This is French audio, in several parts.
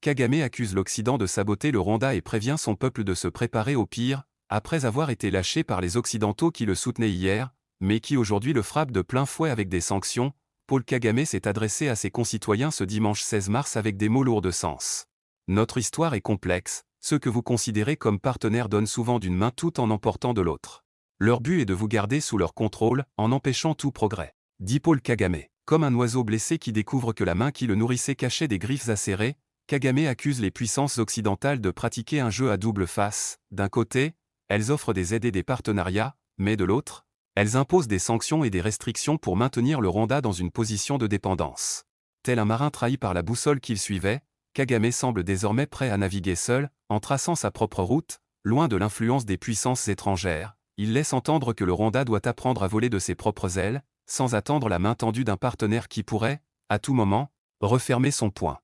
Kagame accuse l'Occident de saboter le Rwanda et prévient son peuple de se préparer au pire, après avoir été lâché par les Occidentaux qui le soutenaient hier, mais qui aujourd'hui le frappent de plein fouet avec des sanctions. Paul Kagame s'est adressé à ses concitoyens ce dimanche 16 mars avec des mots lourds de sens. Notre histoire est complexe, ceux que vous considérez comme partenaires donnent souvent d'une main tout en emportant de l'autre. Leur but est de vous garder sous leur contrôle, en empêchant tout progrès. Dit Paul Kagame. Comme un oiseau blessé qui découvre que la main qui le nourrissait cachait des griffes acérées, Kagame accuse les puissances occidentales de pratiquer un jeu à double face. D'un côté, elles offrent des aides et des partenariats, mais de l'autre, elles imposent des sanctions et des restrictions pour maintenir le Rwanda dans une position de dépendance. Tel un marin trahi par la boussole qu'il suivait, Kagame semble désormais prêt à naviguer seul, en traçant sa propre route, loin de l'influence des puissances étrangères. Il laisse entendre que le Rwanda doit apprendre à voler de ses propres ailes, sans attendre la main tendue d'un partenaire qui pourrait, à tout moment, refermer son poing.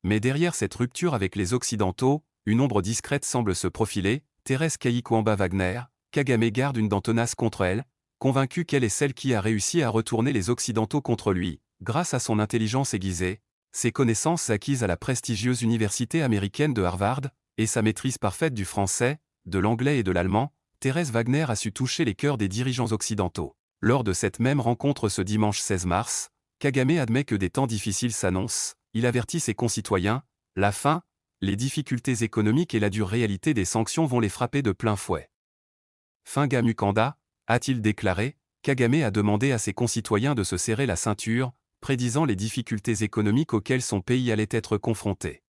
Mais derrière cette rupture avec les Occidentaux, une ombre discrète semble se profiler. Thérèse Kayikwamba Wagner. Kagame garde une dent tenace contre elle, convaincue qu'elle est celle qui a réussi à retourner les Occidentaux contre lui, grâce à son intelligence aiguisée, ses connaissances acquises à la prestigieuse université américaine de Harvard, et sa maîtrise parfaite du français, de l'anglais et de l'allemand. Thérèse Wagner a su toucher les cœurs des dirigeants occidentaux. Lors de cette même rencontre ce dimanche 16 mars, Kagame admet que des temps difficiles s'annoncent. Il avertit ses concitoyens, la faim, les difficultés économiques et la dure réalité des sanctions vont les frapper de plein fouet. Finga Mukanda, a-t-il déclaré, Kagame a demandé à ses concitoyens de se serrer la ceinture, prédisant les difficultés économiques auxquelles son pays allait être confronté.